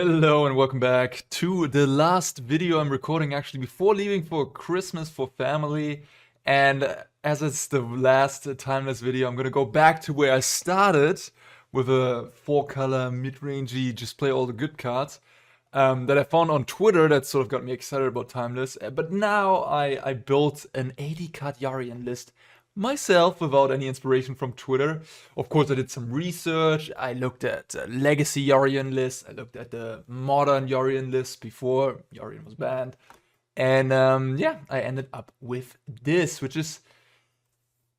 Hello and welcome back to the last video I'm recording actually before leaving for Christmas for family. And as it's the last timeless video, I'm gonna go back to where I started with a 4-color mid-rangey, just play all the good cards that I found on Twitter that sort of got me excited about timeless. But now I built an 80-card Yorion list myself without any inspiration from Twitter. Of course, I did some research. I looked at legacy Yorion lists. I looked at the modern Yorion list before Yorion was banned. And yeah, I ended up with this, which is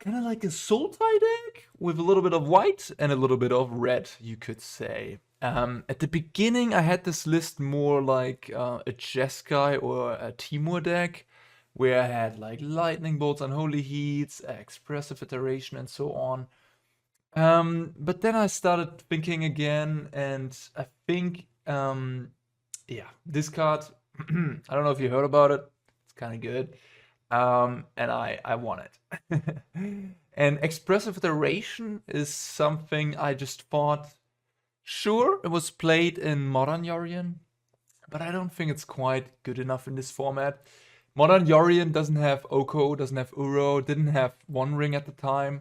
kind of like a Sultai deck with a little bit of white and a little bit of red, you could say. At the beginning, I had this list more like a Jeskai or a Timur deck, where I had like Lightning Bolts, Unholy Heats, Expressive Iteration, and so on. But then I started thinking again, and I think, yeah, this card, I don't know if you heard about it, it's kind of good, and I want it. And Expressive Iteration is something I just thought, sure, it was played in Modern Yorion, but I don't think it's quite good enough in this format. Modern Yorion doesn't have Oko, doesn't have Uro, didn't have One Ring at the time.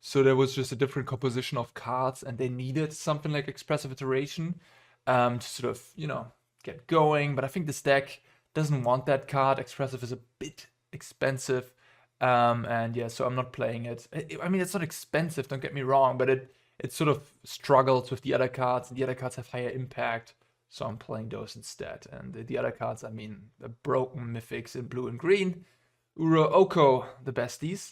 So there was just a different composition of cards, and they needed something like Expressive Iteration to sort of, you know, get going. But I think this deck doesn't want that card. Expressive is a bit expensive. And yeah, so I'm not playing it. I mean, it's not expensive, don't get me wrong, but it sort of struggles with the other cards, and the other cards have higher impact. So I'm playing those instead. And the other cards, I mean, the broken mythics in blue and green. Uro, Oko, the besties.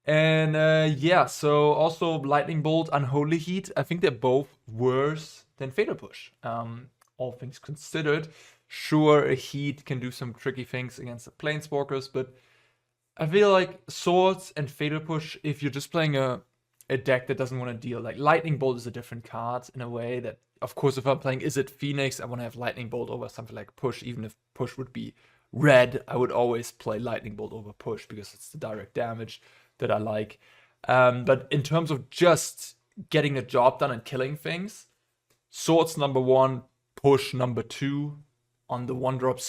And yeah, so also Lightning Bolt, Unholy Heat. I think they're both worse than Fatal Push. All things considered. Sure, a Heat can do some tricky things against the Planeswalkers, but I feel like Swords and Fatal Push, if you're just playing a deck that doesn't want to deal, like Lightning Bolt is a different card in a way that, of course, if I'm playing Izzet Phoenix, I want to have Lightning Bolt over something like Push. Even if Push would be red, I would always play Lightning Bolt over Push because it's the direct damage that I like. But in terms of just getting a job done and killing things, Swords #1, Push #2 on the one-drop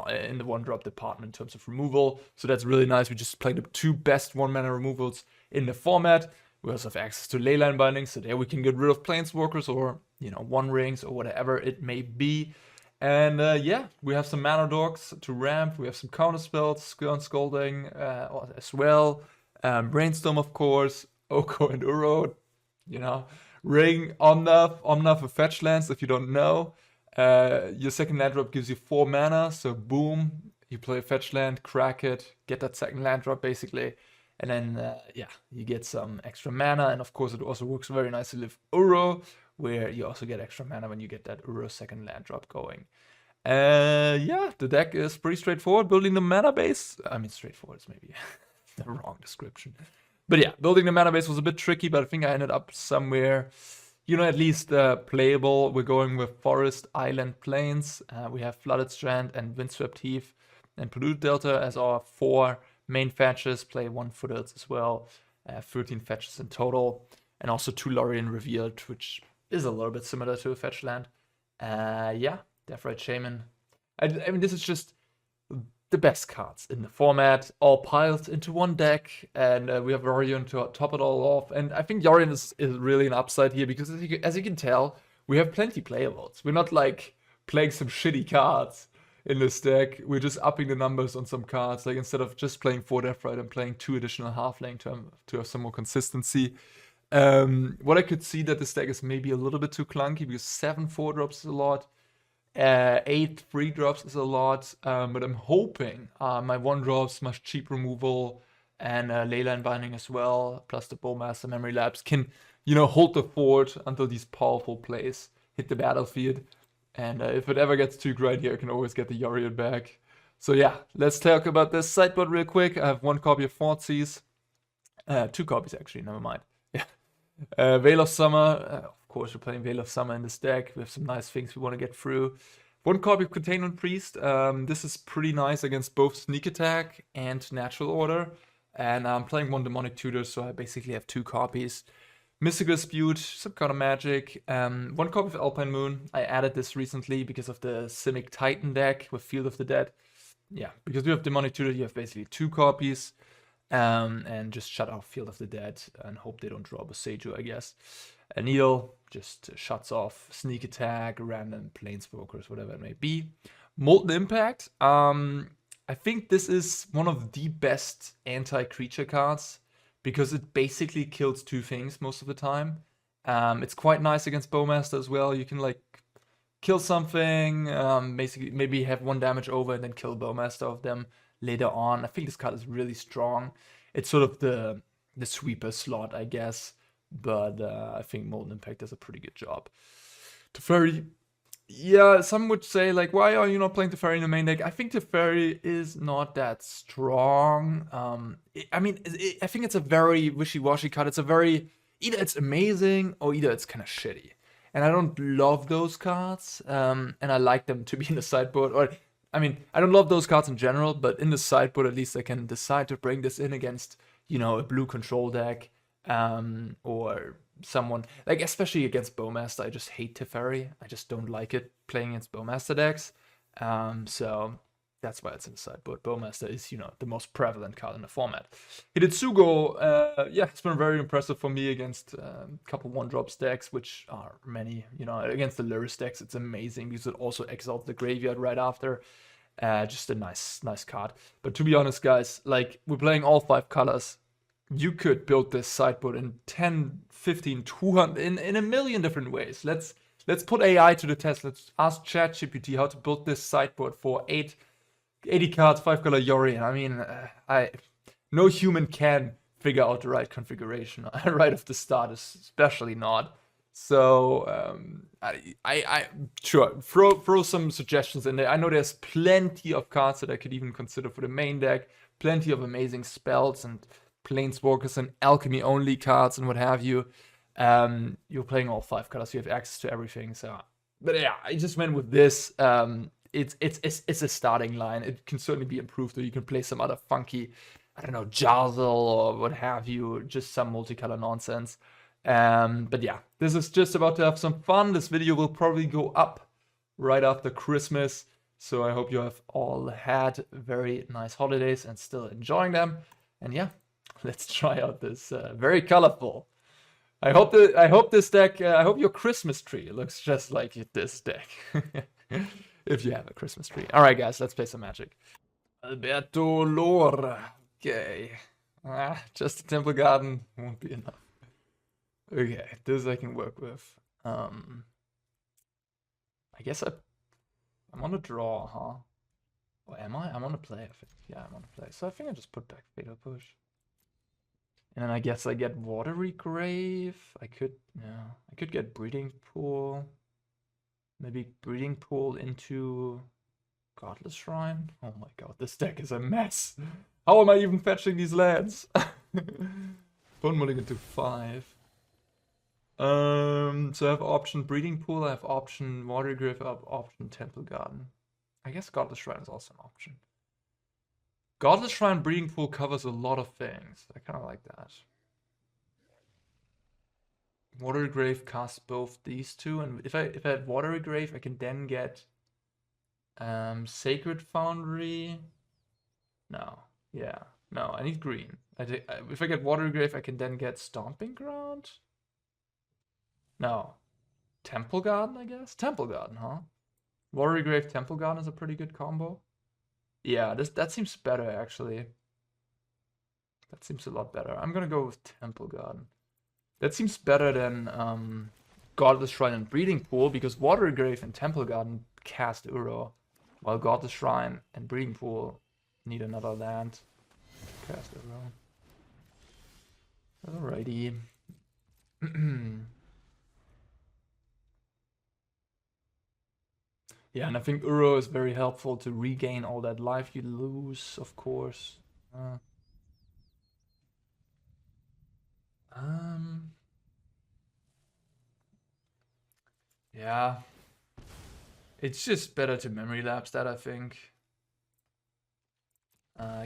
in the one-drop department in terms of removal. So that's really nice. We just played the two best one-mana removals in the format. We also have access to Leyline Binding, so there we can get rid of Planeswalkers or, you know, One Rings or whatever it may be. And yeah, we have some mana dogs to ramp. We have some counter spells, Stern Scolding as well. Brainstorm, of course, Oko and Uro, you know. Ring, Omnath with fetch lands, if you don't know. Your second land drop gives you 4 mana, so boom, you play a fetch land, crack it, get that second land drop basically. And then, yeah, you get some extra mana. And of course, it also works very nicely with Uro, where you also get extra mana when you get that Uro second land drop going. Yeah, the deck is pretty straightforward. Building the mana base, I mean, straightforward is maybe the wrong description. But yeah, building the mana base was a bit tricky, but I think I ended up somewhere, you know, at least playable. We're going with Forest, Island, Plains. We have Flooded Strand and Windswept Heath and Polluted Delta as our 4 main fetches. Play 1 Foothills as well. 13 fetches in total. And also 2 Lorien Revealed, which is a little bit similar to a fetch land. Yeah, Deathrite Shaman. I mean, this is just the best cards in the format, all piled into one deck. And we have Yorion to top it all off. And I think Yorion is really an upside here because as you can tell, we have plenty playables. We're not like playing some shitty cards in this deck. We're just upping the numbers on some cards. Like instead of just playing 4 Deathrite, I'm playing 2 additional Halfling to have some more consistency. What I could see that this deck is maybe a little bit too clunky because 7 4-drops is a lot. 8 3-drops is a lot. But I'm hoping my 1-drops, much cheap removal, and Leyline Binding as well, plus the Bowmaster Memory Lapse can, you know, hold the fort until these powerful plays hit the battlefield. And if it ever gets too great here, I can always get the Yorion back. So yeah, let's talk about this sideboard real quick. I have 1 copy of Thoughtseize. 2 copies actually, never mind. Yeah. Veil of Summer. Of course, we're playing Veil of Summer in this deck. We have some nice things we want to get through. 1 copy of Containment Priest. This is pretty nice against both Sneak Attack and Natural Order. And I'm playing 1 Demonic Tutor, so I basically have 2 copies. Mystical Dispute, some kind of magic. One copy of Alpine Moon. I added this recently because of the Simic Titan deck with Field of the Dead. Yeah, because we have Demonic Tutor, you have basically 2 copies. And just shut off Field of the Dead and hope they don't draw Boseiju, I guess. A Needle just shuts off Sneak Attack, random Planeswalkers, whatever it may be. Molten Impact. I think this is one of the best anti-creature cards because it basically kills 2 things most of the time. It's quite nice against Bowmaster as well. You can like kill something, basically maybe have 1 damage over and then kill Bowmaster of them later on. I think this card is really strong. It's sort of the sweeper slot, I guess, but I think Molten Impact does a pretty good job. Teferi, yeah, some would say like, why are you not playing Teferi in the main deck? I think Teferi is not that strong. I think it's a very wishy-washy card. It's a very, either it's amazing or either it's kind of shitty. And I don't love those cards, and I like them to be in the sideboard. Or, I mean, I don't love those cards in general, but in the sideboard, at least I can decide to bring this in against, you know, a blue control deck, or someone, like, especially against Bowmaster. I just hate Teferi. I just don't like it playing against Bowmaster decks. So that's why it's in the sideboard. Bowmaster is, you know, the most prevalent card in the format. Hidetsugu, yeah, it's been very impressive for me against a couple 1-drop decks, which are many, you know, against the Lurrus decks, it's amazing because it also exiles the graveyard right after. Just a nice card. But to be honest, guys, like, we're playing all 5 colors. You could build this sideboard in 10, 15, 200, in a million different ways. Let's put AI to the test. Let's ask ChatGPT how to build this sideboard for 80 cards, 5-color Yorion. I mean, no human can figure out the right configuration right off the start, especially not. So I sure throw some suggestions in there. I know there's plenty of cards that I could even consider for the main deck. Plenty of amazing spells and Planeswalkers and alchemy only cards and what have you. You're playing all 5 colors. You have access to everything. So, but yeah, I just went with this. It's a starting line. It can certainly be improved, or you can play some other funky, I don't know, Jarzel or what have you, just some multicolor nonsense. But yeah, this is just about to have some fun. This video will probably go up right after Christmas. So I hope you have all had very nice holidays and still enjoying them. And yeah, let's try out this very colorful. I hope this deck, I hope your Christmas tree looks just like this deck. If you have a Christmas tree. Alright guys, let's play some Magic. Alberto Lore. Okay. Just a Temple Garden won't be enough. Okay, this I can work with. I guess I'm on a draw, huh? Or am I? I'm on a play, I think. Yeah, I'm on a play. So I think I just put back Fatal Push. And then I guess I get Watery Grave. I could get Breeding Pool. Maybe Breeding Pool into Godless Shrine. Oh my god, this deck is a mess. How am I even fetching these lands? Bone Mulligan to 5. So I have option Breeding Pool, I have option Watery Grave, I have option Temple Garden. I guess Godless Shrine is also an option. Godless Shrine Breeding Pool covers a lot of things. I kind of like that. Watery Grave casts both these 2, and if I had Watery Grave, I can then get Sacred Foundry. No, yeah, no, I need green. If I get Watery Grave, I can then get Stomping Ground. No, Temple Garden, I guess. Temple Garden, huh? Watery Grave, Temple Garden is a pretty good combo. Yeah, that seems better actually. That seems a lot better. I'm gonna go with Temple Garden. That seems better than Godless Shrine and Breeding Pool, because Watery Grave and Temple Garden cast Uro, while Godless Shrine and Breeding Pool need another land to cast Uro. Alrighty. Yeah, and I think Uro is very helpful to regain all that life you lose, of course. Yeah. It's just better to Memory Lapse that, I think.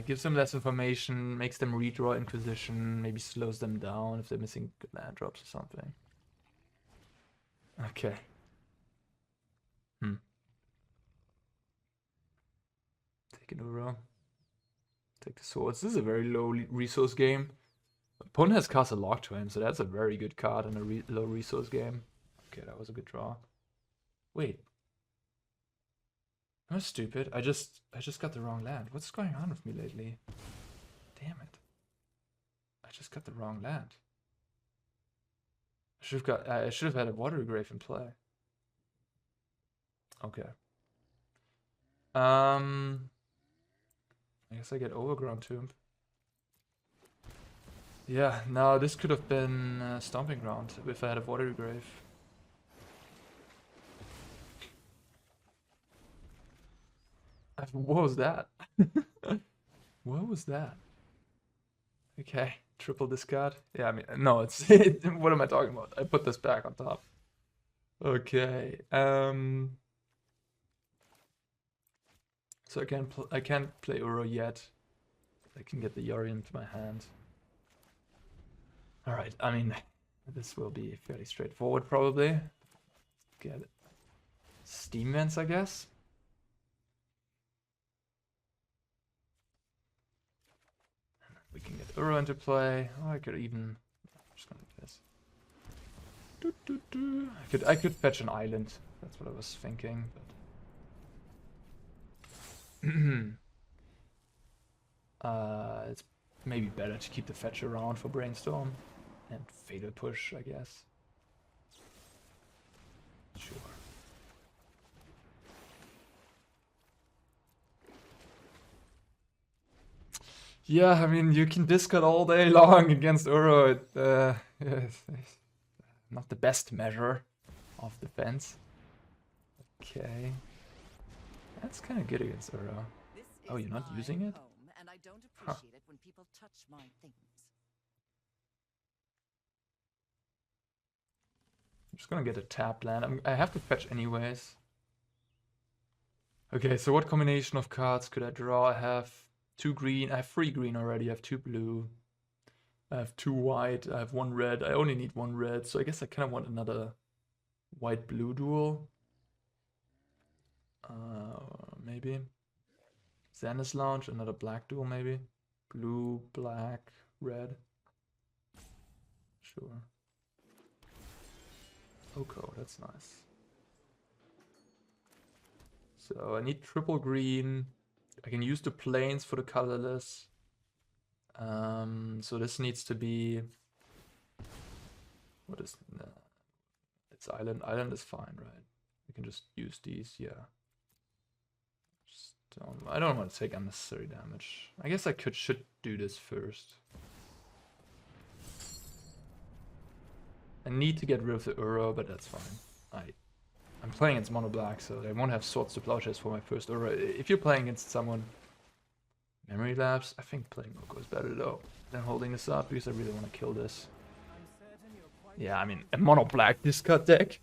Gives them less information, makes them redraw Inquisition, maybe slows them down if they're missing good land drops or something. Okay. Take an Uro. Take the swords. This is a very low resource game. Opponent has cast a Lock to him, so that's a very good card in a low resource game. Okay, that was a good draw. Wait. I'm stupid. I just got the wrong land. What's going on with me lately? Damn it. I just got the wrong land. I should have had a Watery Grave in play. Okay. I guess I get Overgrown Tomb. Yeah, no, this could have been Stomping Ground if I had a Watery Grave. What was that? What was that? Okay, triple discard. Yeah, I mean, no, it's what am I talking about? I put this back on top. Okay. So I can't play Uro yet. I can get the Yorion into my hand. All right. I mean, this will be fairly straightforward, probably. Get Steam Vents, I guess. We can get Uro into play. Oh, I could even. I'm just gonna do this. I could fetch an island. That's what I was thinking. But it's maybe better to keep the fetch around for Brainstorm and Fatal Push, I guess. Sure. Yeah, I mean, you can discard all day long against Uro. It's not the best measure of defense. Okay. That's kind of good against Uro. Oh, you're not using it? And I don't appreciate it when people touch my things. I'm just gonna get a tapped land. I have to fetch anyways. Okay, so what combination of cards could I draw? I have 2 green. I have 3 green already. I have 2 blue. I have 2 white. I have 1 red. I only need 1 red, so I guess I kind of want another white-blue duel. Maybe. Xanus Lounge, another black duel maybe. Blue, black, red. Sure. Oko, that's nice. So I need triple green. I can use the plains for the colorless. So this needs to be... What is... It's island. Island is fine, right? We can just use these, yeah. I don't want to take unnecessary damage. I guess I should do this first. I need to get rid of the Uro, but that's fine. I'm playing against mono black, so I won't have Swords to Plowshares for my first Uro. If you're playing against someone, Memory Lapse, I think playing Oko is better though than holding this up because I really want to kill this. Yeah, I mean, a mono black discard deck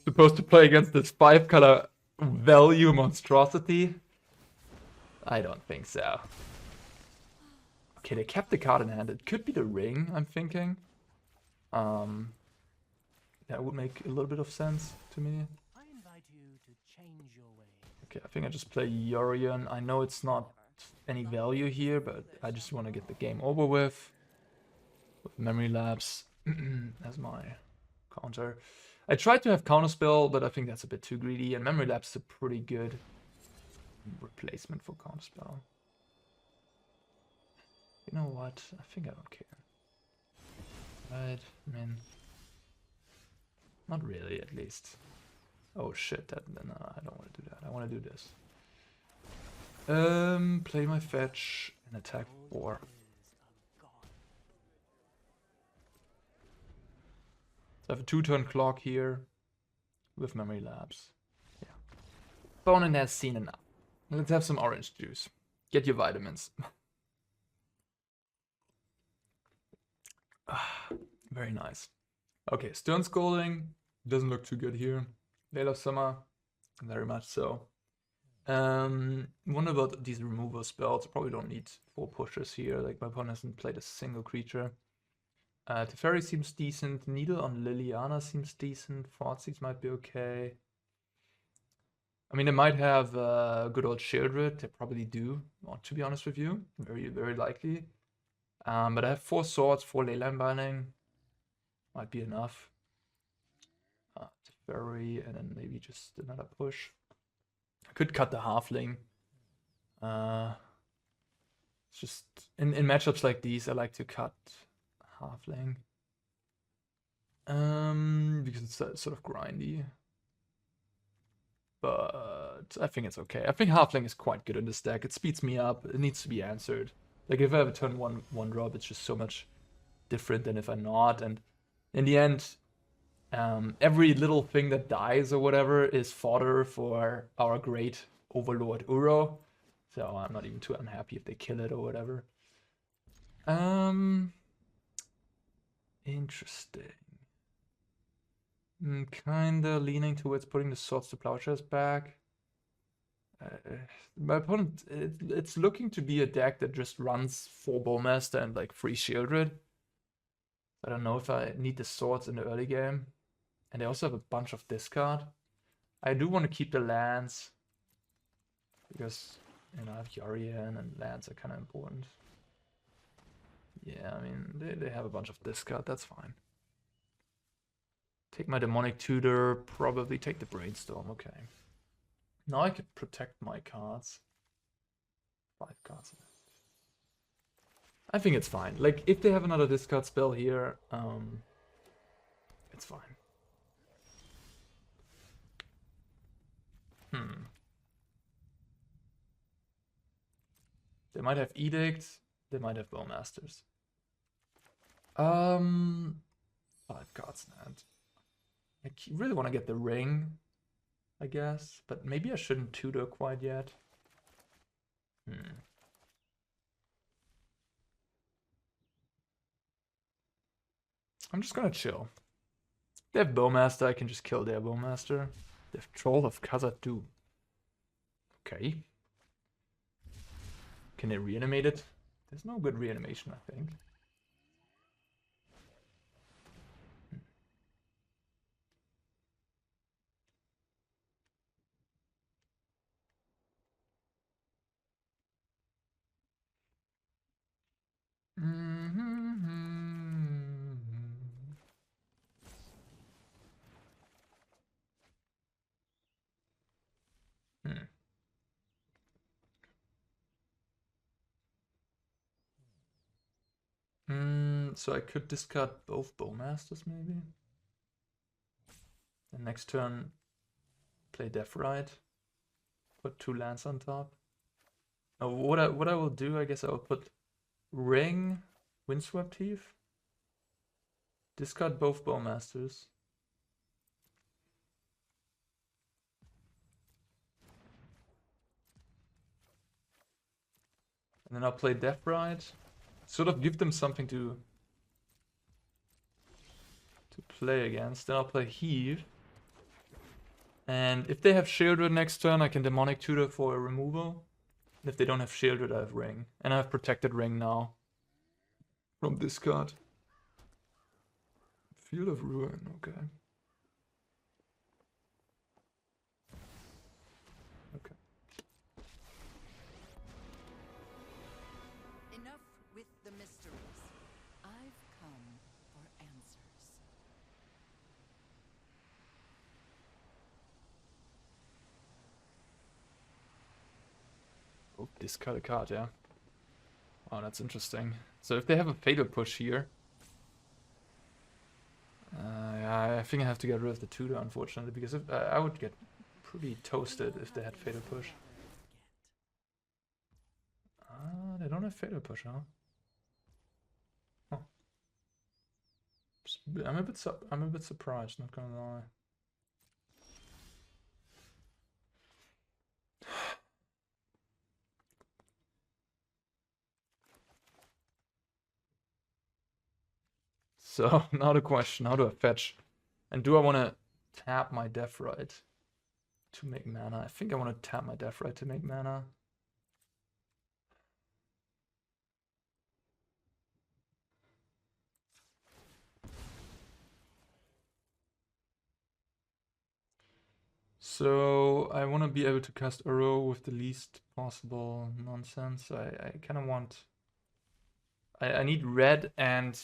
supposed to play against this 5-color value monstrosity. I don't think so. Okay, they kept the card in hand. It could be the ring, I'm thinking. That would make a little bit of sense to me. I invite you to change your ways. Okay, I think I just play Yorion. I know it's not any value here, but I just want to get the game over with Memory Lapse as my counter. I tried to have Counterspell, but I think that's a bit too greedy, and Memory Lapse is a pretty good replacement for Counterspell. You know what? I think I don't care. Right, I mean... Not really, at least. Oh shit, no, I don't want to do that. I want to do this. Play my fetch and attack 4. So I have a 2-turn clock here with Memory Lapse. Yeah. Opponent has seen enough. Let's have some orange juice. Get your vitamins. Very nice. Okay, Stern Scolding doesn't look too good here. Veil of Summer, very much so. Wonder about these removal spells. Probably don't need 4 pushes here. Like my opponent hasn't played a single creature. Teferi seems decent. Needle on Liliana seems decent. Thoughtseize might be okay. I mean, they might have good old Shieldred. They probably do, to be honest with you. Very, very likely. But I have 4 swords, 4 Leyline Binding. Might be enough. Teferi, and then maybe just another push. I could cut the Halfling. It's just, in matchups like these, I like to cut Halfling. Because it's sort of grindy. But I think it's okay. I think Halfling is quite good in this deck. It speeds me up. It needs to be answered. Like if I have a turn one drop, it's just so much different than if I'm not. And in the end, every little thing that dies or whatever is fodder for our great overlord Uro. So I'm not even too unhappy if they kill it or whatever. Interesting. Kinda leaning towards putting the swords to plowshares back. My opponent, it's looking to be a deck that just runs 4 Bowmaster and like 3 Shieldred. I don't know if I need the swords in the early game. And they also have a bunch of discard. I do want to keep the lands. Because, you know, I have Yorion and lands are kind of important. Yeah, I mean, they have a bunch of discard, that's fine. Take my Demonic Tutor, probably take the Brainstorm, okay. Now I could protect my cards. 5 cards left. I think it's fine. Like, if they have another discard spell here, it's fine. They might have Edict, they might have Bowmasters. 5 cards in hand. I really want to get the ring, I guess, but maybe I shouldn't tutor quite yet. I'm just gonna chill. They have Bowmaster, I can just kill their Bowmaster. They have Troll of Khazad-dû. Okay. Can they reanimate it? There's no good reanimation, I think. So I could discard both Bowmasters, maybe. And next turn, play Deathrite. Put 2 lands on top. Now, what I will do, I guess I will put Ring, Windswept Heath. Discard both Bowmasters. And then I'll play Deathrite. Sort of give them something to play against. Then I'll play Heath. And if they have Shieldred next turn, I can Demonic Tutor for a removal. And if they don't have Shieldred, I have Ring. And I have Protected Ring now. From this card. Field of Ruin, okay. Okay. Enough with the mysteries. I've come for answers. Oh, discard a card, yeah. Oh, that's interesting. So if they have a Fatal Push here... yeah, I think I have to get rid of the Tutor, unfortunately, because if, I would get pretty toasted if they had Fatal Push. They don't have Fatal Push, huh? Huh. I'm a bit surprised, not gonna lie. So, now the question, how do I fetch? And do I want to tap my Deathrite? to make mana. I think I want to tap my Deathrite to make mana. So I want to be able to cast Uro with the least possible nonsense. I kind of want... I need red and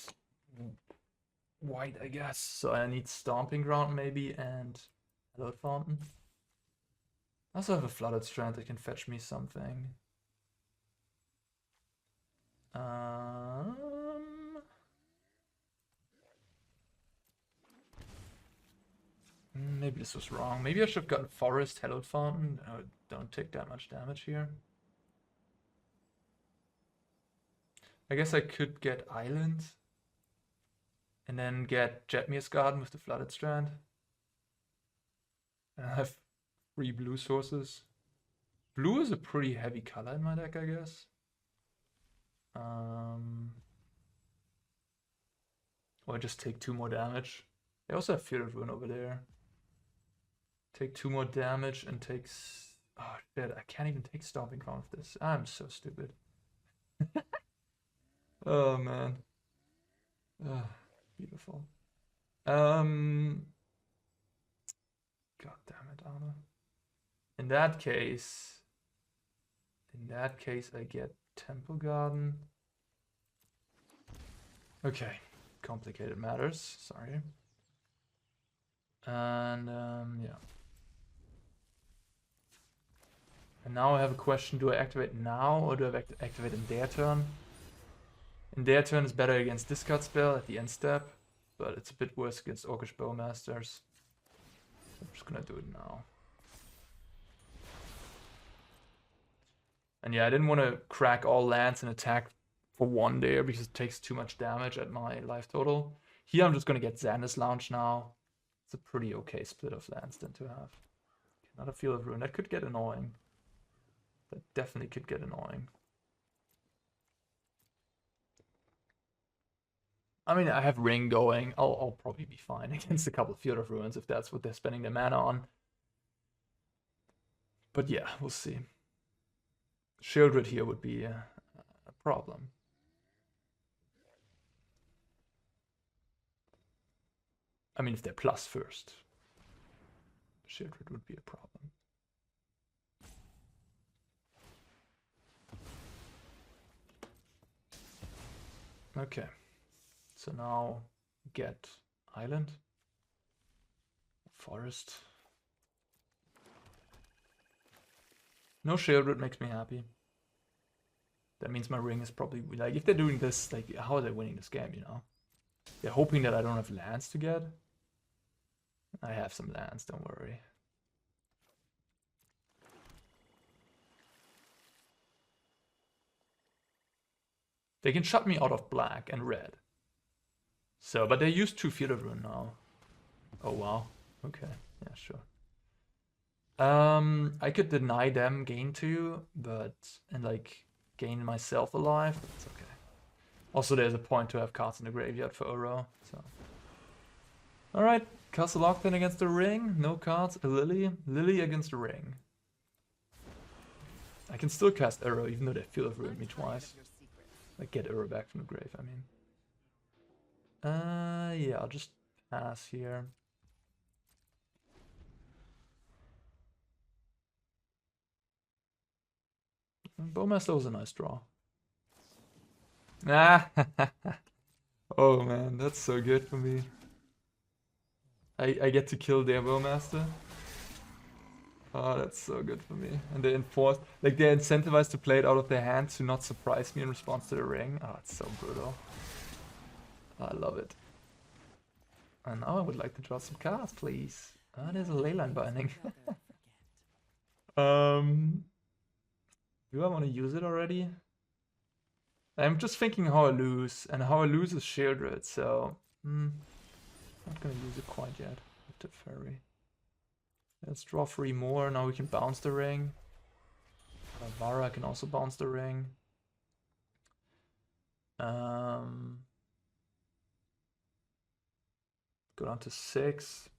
white, I guess. So I need Stomping Ground maybe and Hallowed Fountain. I also have a Flooded Strand that can fetch me something. Maybe this was wrong. Maybe I should have gotten Forest, Hallowed Fountain. I don't take that much damage here. I guess I could get Island. And then get Jetmir's Garden with the Flooded Strand. And I have 3 blue sources. Blue is a pretty heavy color in my deck, I guess. Or I just take 2 more damage. I also have Fear of Ruin over there. Take 2 more damage and takes... Oh shit, I can't even take Stomping Ground with this. I'm so stupid. Oh man. Beautiful. God damn it, Anna. In that case, I get Temple Garden. Okay, complicated matters. Sorry. And yeah. And now I have a question: do I activate now or do I activate in their turn? In their turn is better against discard spell at the end step, but it's a bit worse against Orcish Bowmasters. I'm just gonna do it now. And yeah, I didn't want to crack all lands and attack for 1 there because it takes too much damage at my life total. Here I'm just gonna get Xander's Lounge now. It's a pretty okay split of lands then to have. Not a Field of Ruin. That could get annoying. That definitely could get annoying. I mean, I have Ring going. I'll probably be fine against a couple of Field of Ruins if that's what they're spending their mana on. But yeah, we'll see. Shieldred here would be a problem. I mean, if they're plus first, Shieldred would be a problem. Okay. So now get Island, Forest. No Shieldred makes me happy. That means my Ring is probably, like, if they're doing this, like, how are they winning this game, you know? They're hoping that I don't have lands to get. I have some lands, don't worry. They can shut me out of black and red. So, but they use 2 Field of Ruin now. Oh wow. Okay, yeah, sure. I could deny them gain 2, but and like gain myself alive, but it's okay. Also, there's a point to have cards in the graveyard for Uro. So, all right, Castle Lockdown against the Ring. No cards. A Lily. Lily against the Ring. I can still cast Uro even though they Field of Ruin me twice. Like get Uro back from the grave. I mean. Yeah, I'll just pass here. Bowmaster was a nice draw. Ah, oh man, that's so good for me. I get to kill their Bowmaster. Oh, that's so good for me. And they enforce, like they're incentivized to play it out of their hand to not surprise me in response to the Ring. Oh, it's so brutal. I love it. And now I would like to draw some cards, please. Ah, there's a Leyline Binding. Do I want to use it already? I'm just thinking how I lose, and how I lose is Shieldred, so not gonna use it quite yet with the Fairy. Let's draw 3 more. Now we can bounce the Ring. Otawara can also bounce the Ring. Go down to 6.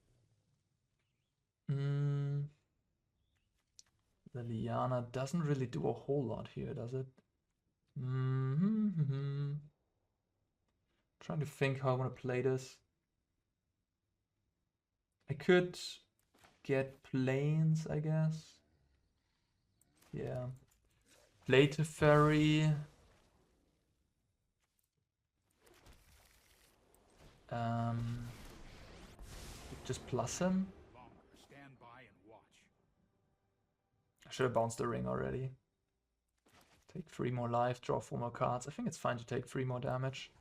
Liliana doesn't really do a whole lot here, does it? Trying to think how I want to play this. I could get planes, I guess. Yeah. Play to ferry. Just plus him. Stand by and watch. I should have bounced the ring already. Take 3 more life, draw 4 more cards. I think it's fine to take 3 more damage.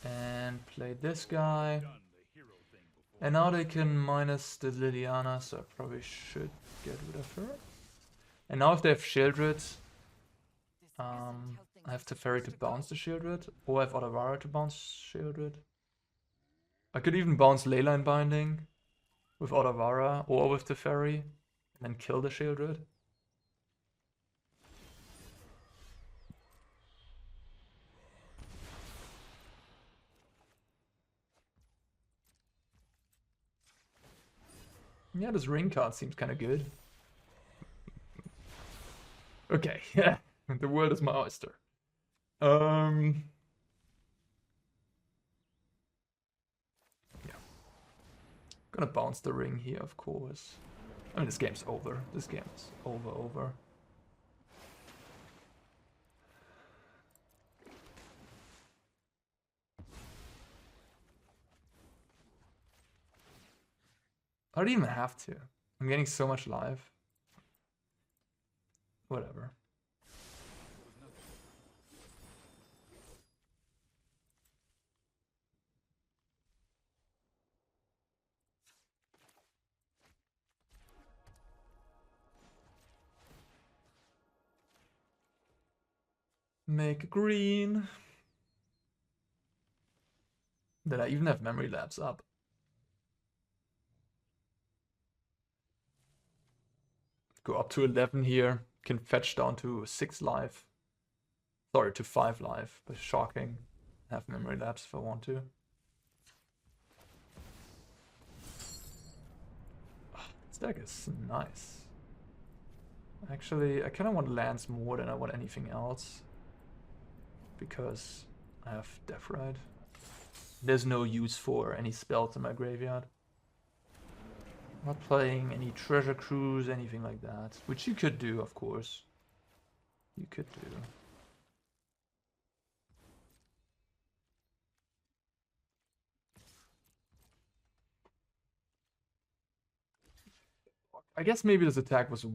And play this guy. And now they can minus the Liliana, so I probably should get rid of her. And now if they have Shieldred, I have Teferi to bounce the Shieldred, or I have Otawara to bounce Shieldred. I could even bounce Leyline Binding with Otawara or with Teferi, and then kill the Shieldred. Yeah, this ring card seems kind of good. Okay, yeah, the world is my oyster. Yeah. Gonna bounce the ring here, of course. I mean, this game's over. This game's over. I don't even have to. I'm getting so much life. Whatever. Make green. Did I even have Memory Lapse up? Go up to 11 here. Can fetch down to 6 life. Sorry, to 5 life. But shocking. Have Memory Lapse if I want to. This deck is nice. Actually, I kind of want lands more than I want anything else. Because I have Deathrite. There's no use for any spells in my graveyard. I'm not playing any treasure cruise, anything like that. Which you could do, of course. You could do. I guess maybe this attack was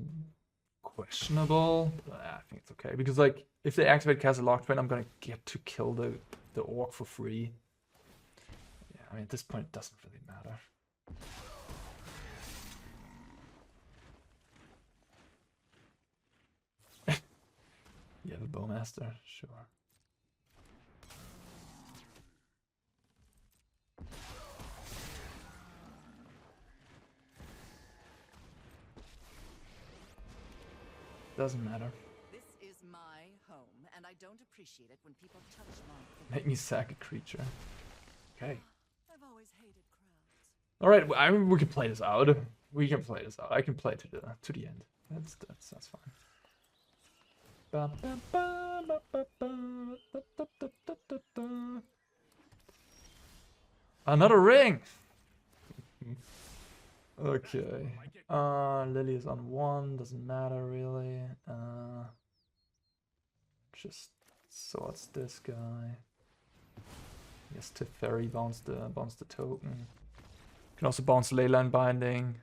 questionable. But I think it's okay. Because, like, if they activate Castle Locktrain, I'm gonna get to kill the orc for free. Yeah, I mean, at this point, it doesn't really matter. You have a Bowmaster? Sure. Doesn't matter. This is my home, and I don't appreciate it when people touch my. Make me sack a creature. Okay. I've always hated crowds. All right. I mean, we can play this out. We can play this out. I can play to the end. That's fine. Another ring. Okay. Lily is on 1. Doesn't matter really. Just sorts this guy. Yes, Teferi bounce the token. Can also bounce Leyline Binding.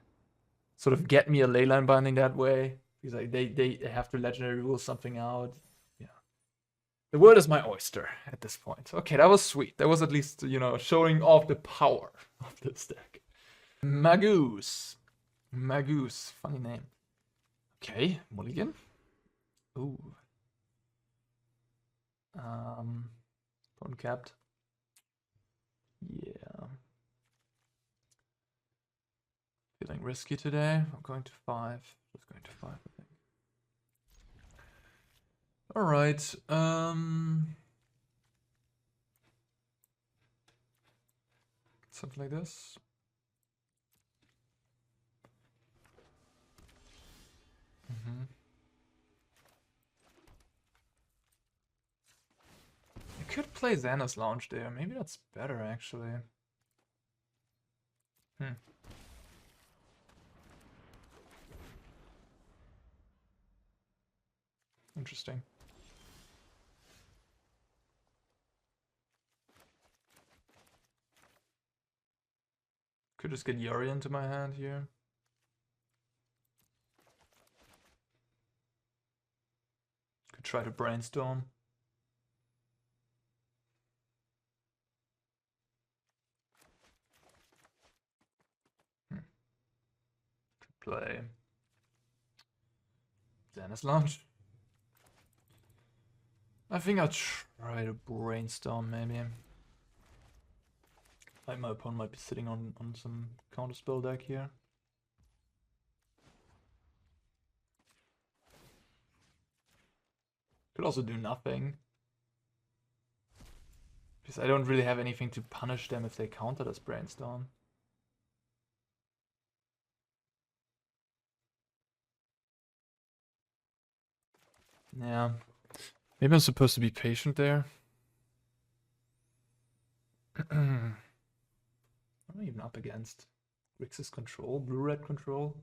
Sort of get me a Leyline Binding that way. Because like they have to legendary rule something out. Yeah. The world is my oyster at this point. Okay, that was sweet. That was at least, you know, showing off the power of this deck. Magoose. Magoose. Funny name. Okay, mulligan. Ooh. Uncapped. Yeah. Feeling risky today. I'm going to 5. Just going to 5, I think. Alright. Something like this. I could play Xana's Lounge there. Maybe that's better, actually. Interesting. Could just get Yorion into my hand here. Could try to Brainstorm. Could play Xana's Lounge. I think I'll try to Brainstorm, maybe. Like my opponent might be sitting on some counterspell deck here. Could also do nothing. Because I don't really have anything to punish them if they counter this Brainstorm. Yeah. Maybe I'm supposed to be patient there. What am I even up against? Grixis control? Blue-red control?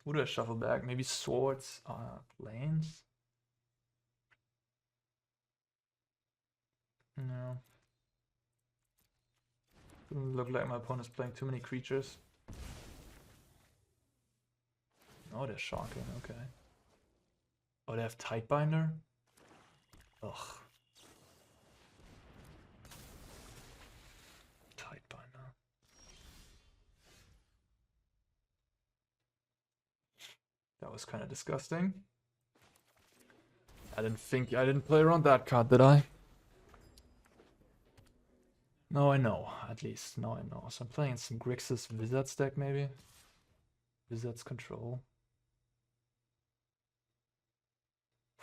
What do I shuffle back? Maybe swords, lanes? No. Doesn't look like my opponent's playing too many creatures. Oh, they're shocking, okay. Oh, they have Tidebinder? Ugh. Tidebinder. That was kind of disgusting. I didn't play around that card, did I? No, I know, at least. Now I know. So I'm playing some Grixis Wizards deck, maybe? Wizards control.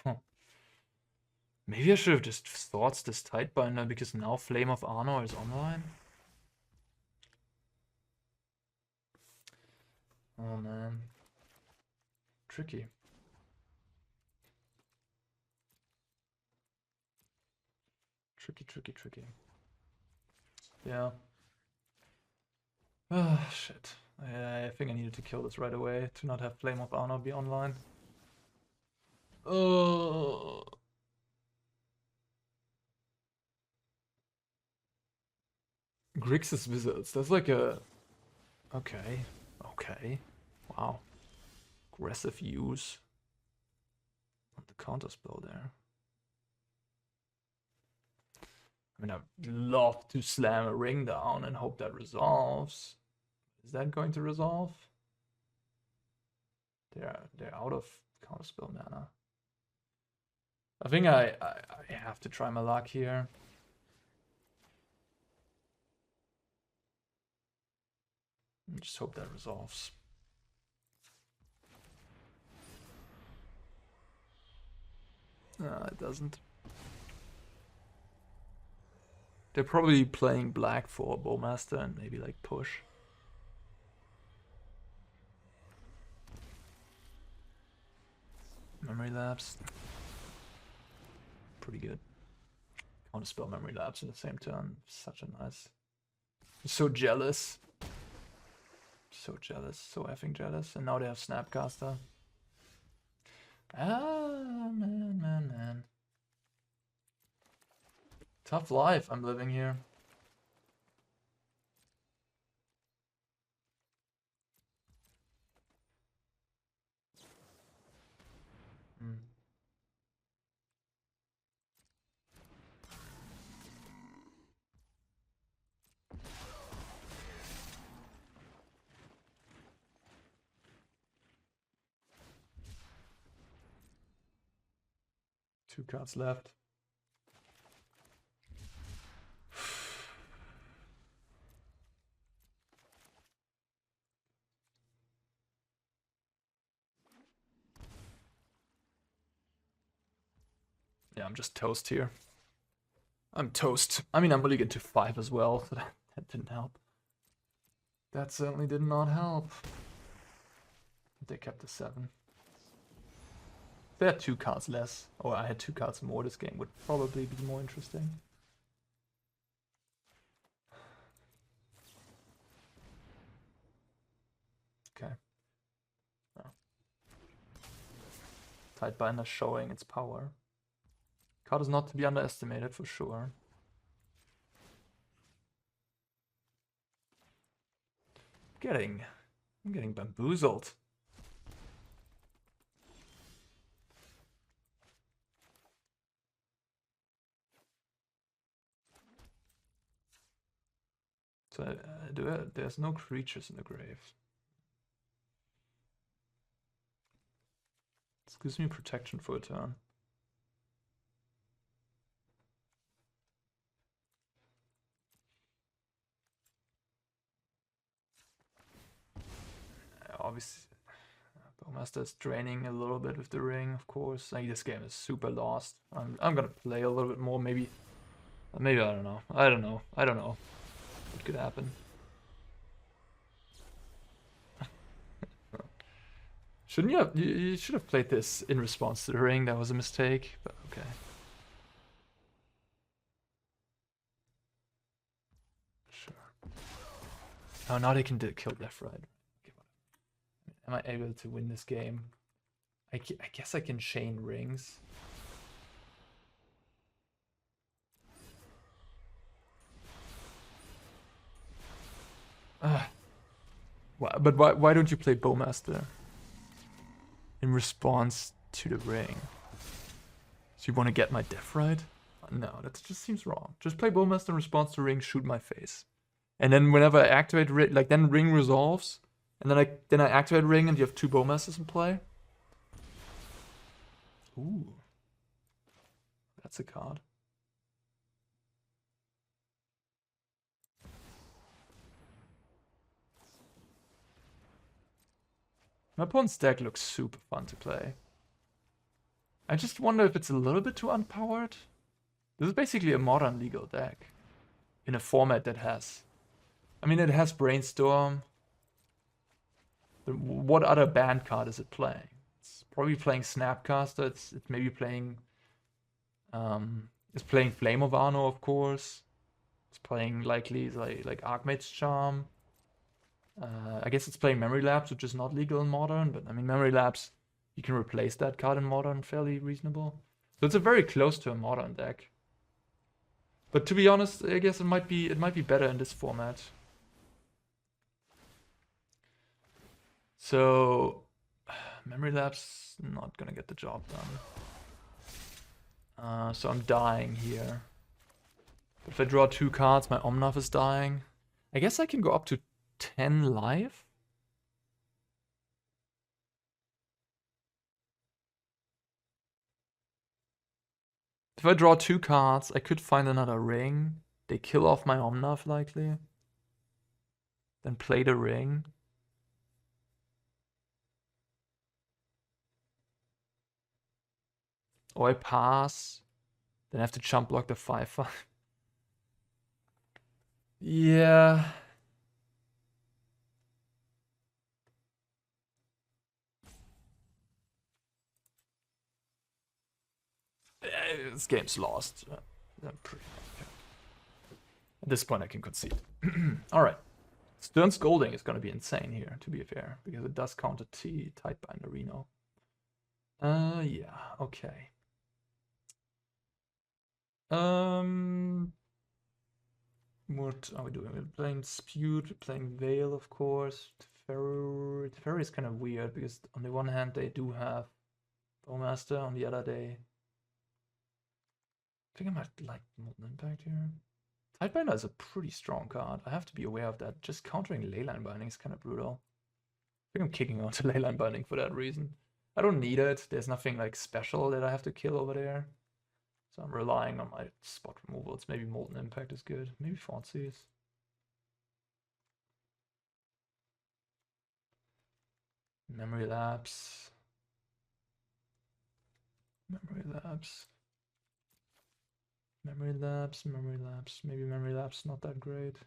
Huh. Maybe I should have just thoughts this Tidebinder because now Flame of Arnor is online. Oh man. Tricky. Tricky. Yeah. Ah, shit. I think I needed to kill this right away to not have Flame of Arnor be online. Oh. Grixis Wizards. That's like a... Okay. Wow. Aggressive use. On the counterspell there. I mean, I'd love to slam a ring down and hope that resolves. Is that going to resolve? They're out of counterspell mana. I think I have to try my luck here. And just hope that resolves. No, it doesn't. They're probably playing black for Bowmaster and maybe like push. Memory Lapse. Pretty good. Counterspell Memory Lapse in the same turn. Such a nice. I'm so jealous. So effing jealous. And now they have Snapcaster. Ah, man. Tough life I'm living here. Two cards left. Yeah, I'm just toast here. I'm toast. I mean, I'm mulligan to 5 as well, so that didn't help. That certainly did not help. They kept the 7. If they had 2 cards less, or I had 2 cards more, this game would probably be more interesting. Okay. Oh. Tidebinder showing its power. Card is not to be underestimated for sure. I'm getting bamboozled. So there's no creatures in the grave. This gives me protection for a turn. Obviously, Bowmaster is draining a little bit with the ring, of course. Like, this game is super lost. I'm gonna play a little bit more, maybe I don't know. I don't know. What could happen? Shouldn't you have? You should have played this in response to the ring. That was a mistake, but okay. Sure. Oh, now they can kill Deathrite. Am I able to win this game? I guess I can chain rings. But why don't you play Bowmaster in response to the ring? So you want to get my Deathrite? No, that just seems wrong. Just play Bowmaster in response to ring, shoot my face. And then whenever I activate ring, like then ring resolves, and then I activate ring and you have 2 Bowmasters in play. Ooh. That's a card. My opponent's deck looks super fun to play. I just wonder if it's a little bit too unpowered. This is basically a modern legal deck in a format that has... I mean, it has Brainstorm. But what other band card is it playing? It's probably playing Snapcaster. It's maybe playing... it's playing Flame of Arno, of course. It's playing likely like Archmage's Charm. I guess it's playing Memory Lapse, which is not legal in Modern, but I mean, Memory Lapse, you can replace that card in Modern fairly reasonable. So it's a very close to a Modern deck. But to be honest, I guess it might be better in this format. So Memory Lapse not gonna get the job done. So I'm dying here. But if I draw 2 cards, my Omnath is dying. I guess I can go up to 10 life? If I draw 2 cards, I could find another ring. They kill off my Omnath likely. Then play the ring. Or I pass. Then I have to jump block the 5/5. Yeah. This game's lost. At this point, I can concede. All right. Stern Scolding is going to be insane here, to be fair, because it does counter Tidebinder Reno. Yeah, okay. What are we doing? We're playing Dispute, we're playing Veil, of course. Teferi is kind of weird, because on the one hand, they do have Bowmaster, on the other, they... I think I might like Molten Impact here. Tidebinder is a pretty strong card. I have to be aware of that. Just countering Leyline Binding is kind of brutal. I think I'm kicking out to Leyline Binding for that reason. I don't need it. There's nothing like special that I have to kill over there. So I'm relying on my spot removals. Maybe Molten Impact is good. Maybe Fonzies. Memory Lapse. Memory Lapse. Memory Lapse, Memory Lapse. Maybe Memory Lapse not that great.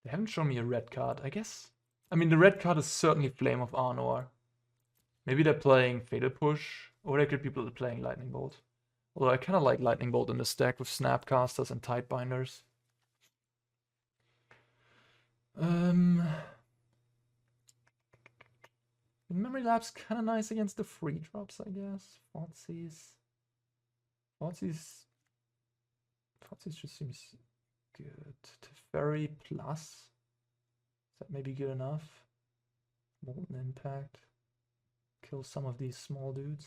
They haven't shown me a red card, I guess. I mean, the red card is certainly Flame of Arnor. Maybe they're playing Fatal Push, or there could be people playing Lightning Bolt. Although I kind of like Lightning Bolt in the stack with Snapcasters and Tidebinders. Memory Lapse kind of nice against the free drops, I guess. Thoughtseize just seems good. Teferi plus. Is that maybe good enough? Molten Impact. Kill some of these small dudes.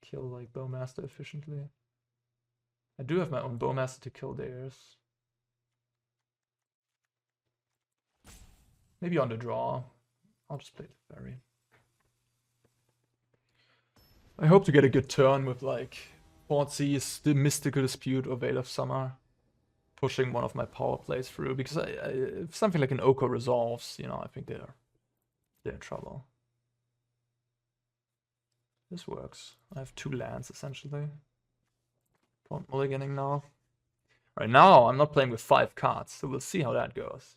Kill like Bowmaster efficiently. I do have my own Bowmaster to kill theirs. Maybe on the draw. I'll just play Teferi. I hope to get a good turn with like Thoughtseize, the Mystical Dispute, or Veil of Summer, pushing one of my power plays through, because if something like an Oko resolves, you know, I think they're in trouble. This works. I have 2 lands essentially. Don't mulliganing now. Right now, I'm not playing with 5 cards, so we'll see how that goes.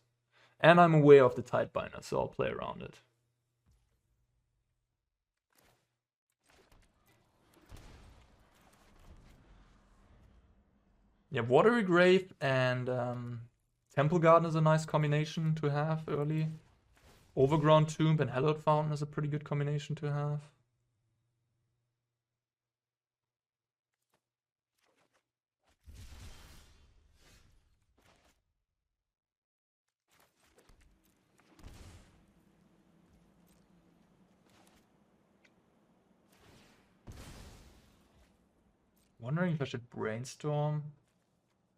And I'm aware of the Tidebinder, so I'll play around it. Yeah, Watery Grave and Temple Garden is a nice combination to have early. Overgrown Tomb and Hallowed Fountain is a pretty good combination to have. Wondering if I should Brainstorm,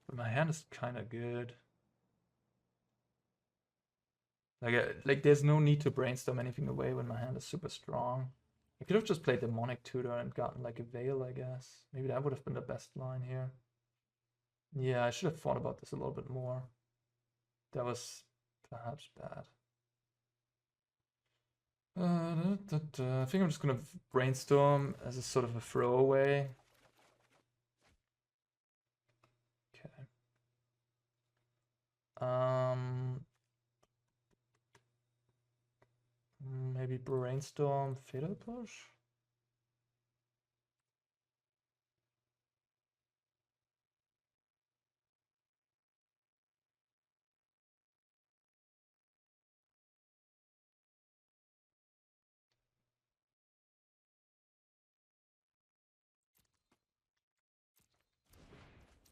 but my hand is kind of good. Like there's no need to Brainstorm anything away when my hand is super strong. I could have just played Demonic Tutor and gotten like a Veil, I guess. Maybe that would have been the best line here. Yeah, I should have thought about this a little bit more. That was perhaps bad. I think I'm just gonna Brainstorm as a sort of a throwaway. Okay. Maybe Brainstorm, Fatal Push?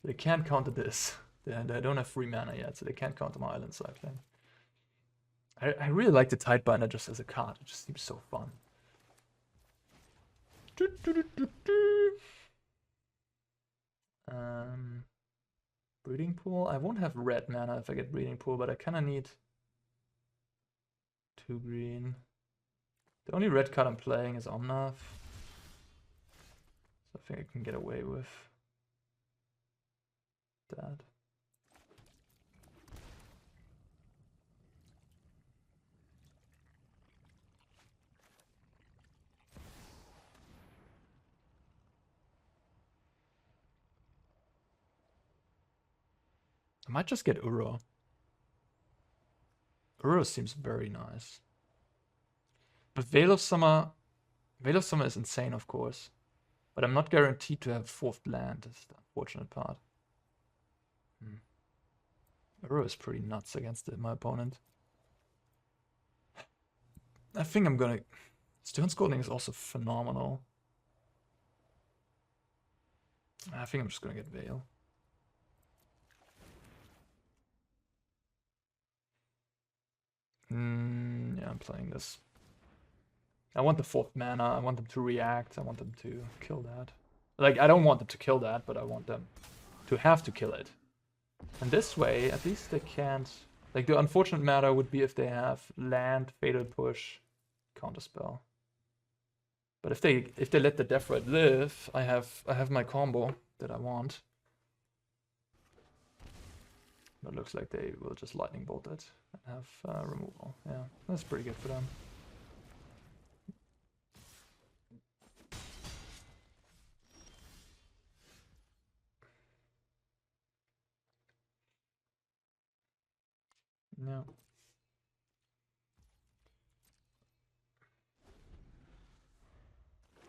They can't counter this. They don't have 3 mana yet, so they can't counter my island cycling. I really like the Tidebinder just as a card. It just seems so fun. Breeding Pool. I won't have red mana if I get Breeding Pool, but I kind of need 2 green. The only red card I'm playing is Omnath. So I think I can get away with that. I might just get Uro. Uro seems very nice. But Veil of Summer is insane, of course. But I'm not guaranteed to have 4th land, is the unfortunate part. Uro is pretty nuts against my opponent. I think I'm gonna... Stern Scolding is also phenomenal. I think I'm just gonna get Veil. Yeah, I'm playing this. I want the 4th mana. I want them to react. I want them to kill that. Like, I don't want them to kill that, but I want them to have to kill it. And this way, at least they can't... Like, the unfortunate matter would be if they have land, Fatal Push, Counterspell. But if they let the Deathrite live, I have my combo that I want. But it looks like they will just Lightning Bolt it and have removal. Yeah, that's pretty good for them. Yeah.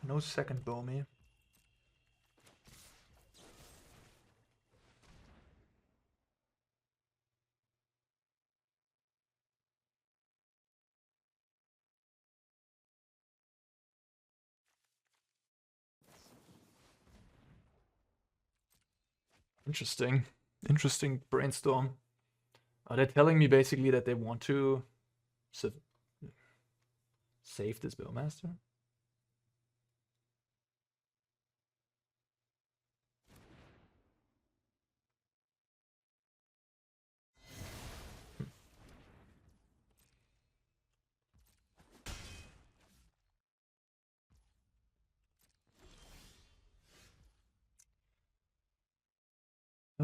No second Bomi. Interesting. Interesting brainstorm. Are they telling me basically that they want to save this Bowmaster?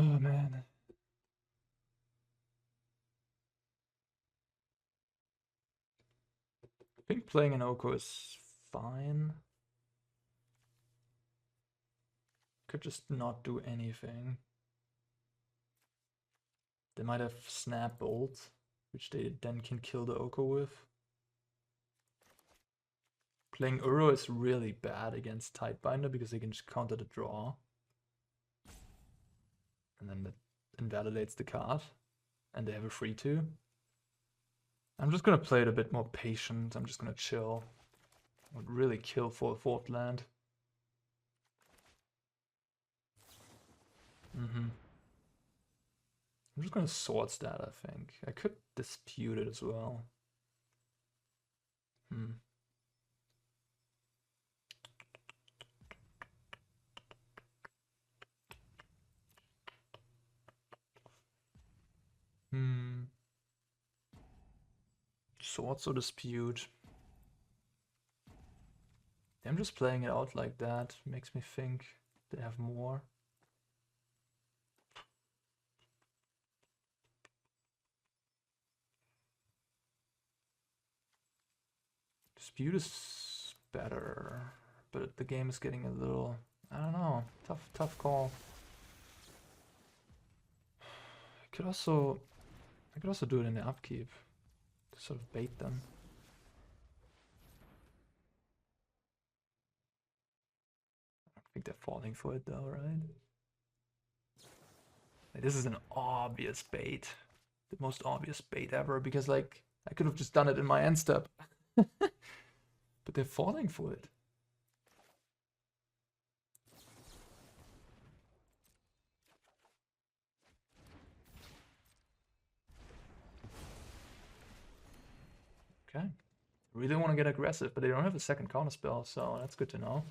Oh man. I think playing an Oko is fine. Could just not do anything. They might have Snap Bolt, which they then can kill the Oko with. Playing Uro is really bad against Tidebinder because they can just counter the draw. And then that invalidates the card. And they have a 3-2. I'm just gonna play it a bit more patient. I'm just gonna chill. I would really kill for a 4th land. I'm just gonna Swords that, I think. I could dispute it as well. Swords or dispute. I'm just playing it out like that. Makes me think they have more. Dispute is better, but the game is getting a little, I don't know, tough call. I could also do it in the upkeep to sort of bait them. I don't think they're falling for it though, right? Like, this is an obvious bait, the most obvious bait ever, because like I could have just done it in my end step. But they're falling for it. Okay. Really want to get aggressive, but they don't have a second counter spell, so that's good to know.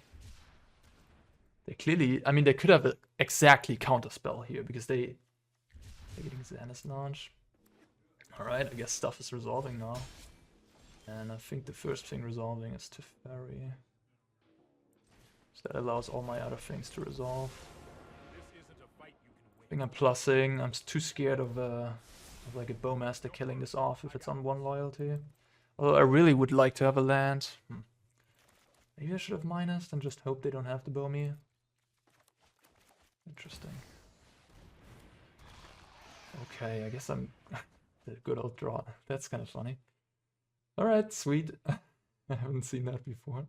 They clearly, I mean, they could have an exactly counter spell here because they're getting Xanis launch. Alright, I guess stuff is resolving now. And I think the first thing resolving is Teferi. So that allows all my other things to resolve. I think I'm plussing. I'm too scared of like a Bowmaster killing this off if it's on 1 loyalty. Although I really would like to have a land. Maybe I should have minused and just hope they don't have to bow me. Interesting. Okay, I guess I'm the good old draw. That's kind of funny. Alright, sweet. I haven't seen that before.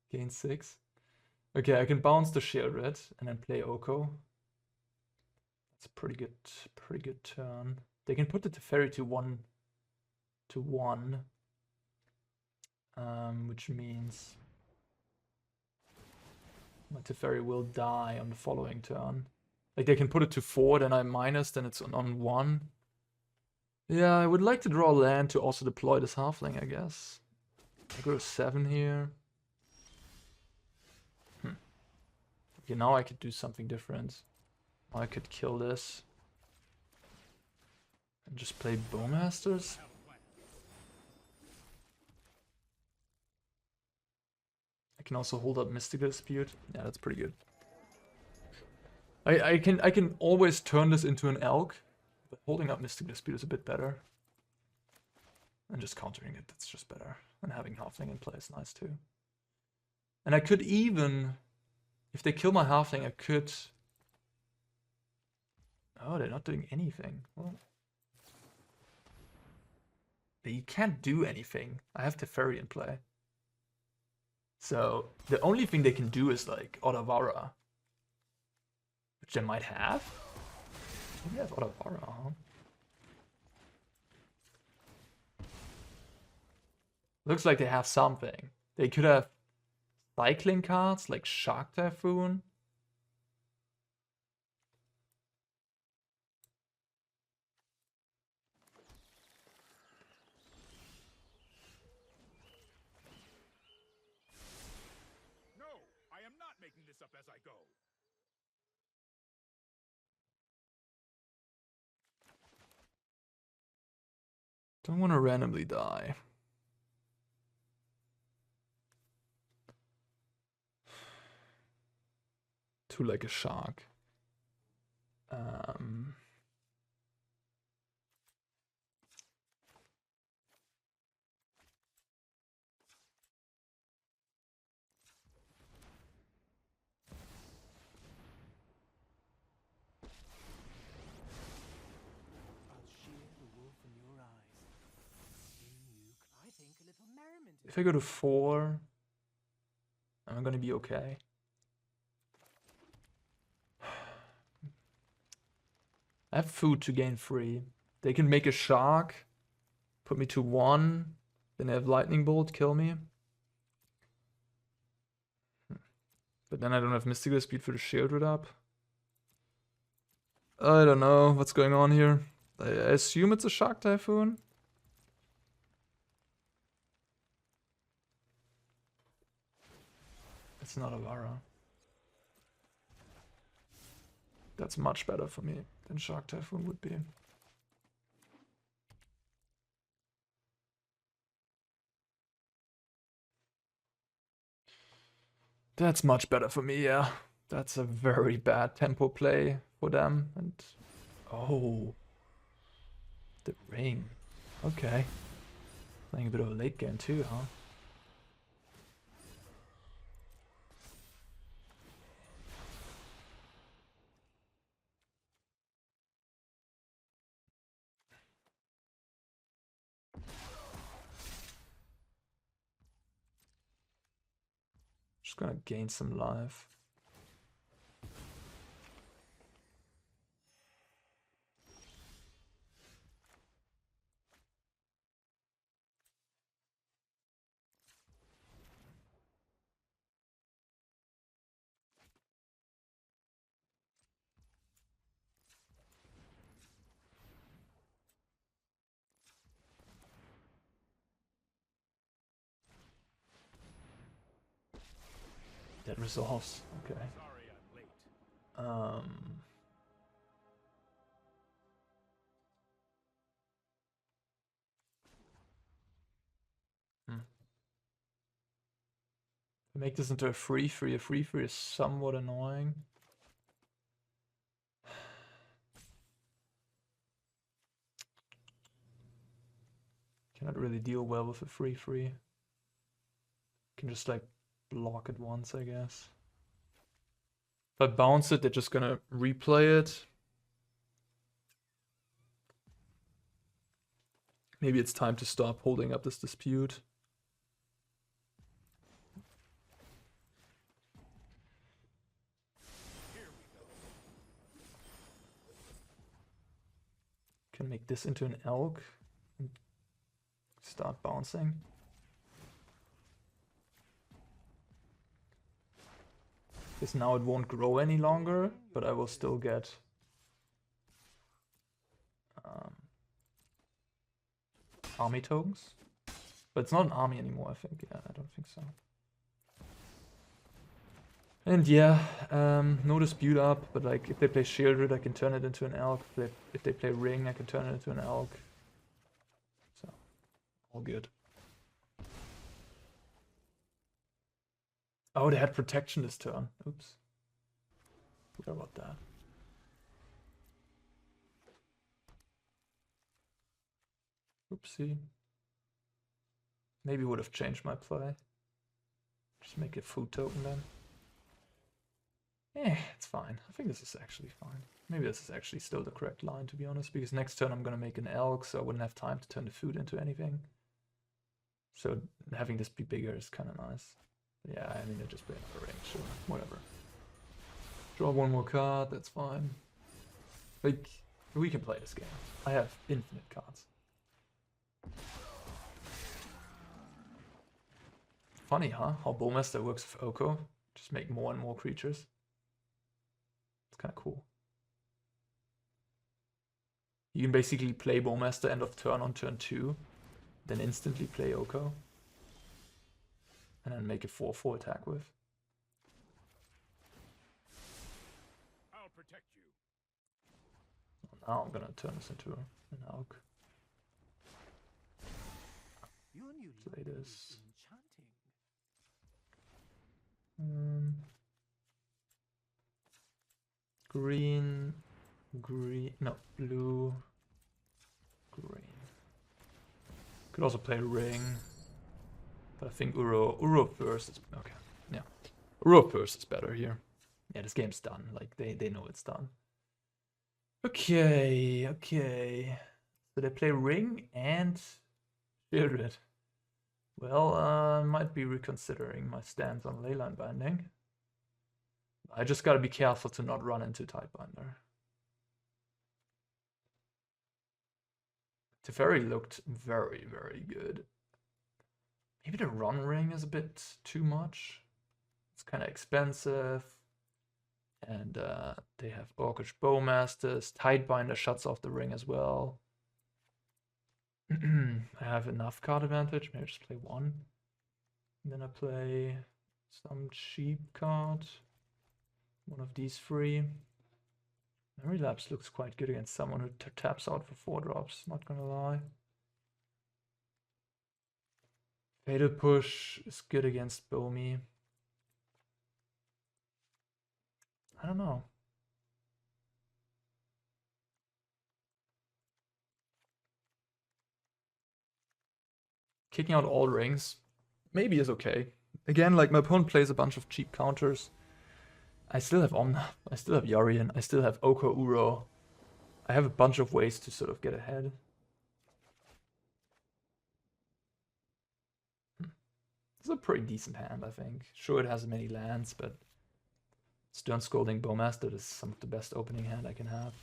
Gain 6. Okay, I can bounce the Sheoldred and then play Oko. That's a pretty good turn. They can put the Teferi to 1, which means my Teferi will die on the following turn. Like they can put it to 4, then I minus, then it's on 1. Yeah, I would like to draw land to also deploy this halfling, I guess. I go to 7 here. Okay, now I could do something different. I could kill this. And just play Bowmasters. I can also hold up Mystical Dispute. Yeah, that's pretty good. I can always turn this into an elk. But holding up Mystic Dispute is a bit better. And just countering it, that's just better. And having Halfling in play is nice too. And I could even, if they kill my Halfling, I could... Oh, they're not doing anything. Well, But you can't do anything. I have Teferi in play. So the only thing they can do is like Otawara. Which they might have. Maybe they have Otawara, huh? Looks like they have something. They could have cycling cards like Shark Typhoon. No, I am not making this up as I go. Don't want to randomly die. To like a shark. If I go to 4, I'm gonna be okay. I have food to gain 3. They can make a shark, put me to 1, then they have lightning bolt, kill me. But then I don't have mystical speed for the shielded up. I don't know what's going on here. I assume it's a Shark Typhoon. It's not a Vara. That's much better for me than Shark Typhoon would be. That's much better for me, yeah. That's a very bad tempo play for them. And oh, the ring. Okay. Playing a bit of a late game too, huh? Just gonna gain some life. That resolves. Okay. Sorry I'm late. To make this into a free is somewhat annoying. Cannot really deal well with a free. Can just like block it once, I guess. If I bounce it, they're just gonna replay it. Maybe it's time to stop holding up this dispute. Can make this into an elk and start bouncing. Because now it won't grow any longer, but I will still get army tokens. But it's not an army anymore, I think. Yeah, I don't think so. And yeah, no dispute up, but like if they play Shieldred, I can turn it into an elk. If they play Ring, I can turn it into an elk. So, all good. Oh, they had protection this turn. Oops. Forgot about that. Oopsie. Maybe would have changed my play. Just make a food token then. It's fine. I think this is actually fine. Maybe this is actually still the correct line, to be honest, because next turn I'm gonna make an elk, so I wouldn't have time to turn the food into anything. So having this be bigger is kind of nice. Yeah, I mean, I just play another ring, sure, whatever. Draw one more card, that's fine. Like, we can play this game. I have infinite cards. Funny, huh? How Bowmaster works with Oko. Just make more and more creatures. It's kind of cool. You can basically play Bowmaster end of turn on turn 2, then instantly play Oko, and then make a 4/4 attack with. I'll protect you. Now I'm gonna turn this into an Elk. Your new Play look this. is enchanting. Green, no, blue, green. Could also play ring, but I think Uro first is okay. Yeah, Uro first is better here. Yeah, this game's done. Like they know it's done. Okay. So they play ring and Shieldred. Well, I might be reconsidering my stance on Leyline Binding. I just gotta be careful to not run into Tidebinder. Teferi looked very, very good. Maybe the run ring is a bit too much. It's kind of expensive. And they have Orcish Bowmasters. Tidebinder shuts off the ring as well. I have enough card advantage. Maybe just play one. And then I play some cheap card. One of these three. Memory Lapse looks quite good against someone who taps out for 4 drops, not gonna lie. Fatal Push is good against Bomi. I don't know. Kicking out all rings maybe is okay. Again, like my opponent plays a bunch of cheap counters. I still have Omnath, I still have Yorion, I still have Oko Uro. I have a bunch of ways to sort of get ahead. It's a pretty decent hand, I think. Sure, it has many lands, but Stern Scolding Bowmaster is some of the best opening hand I can have.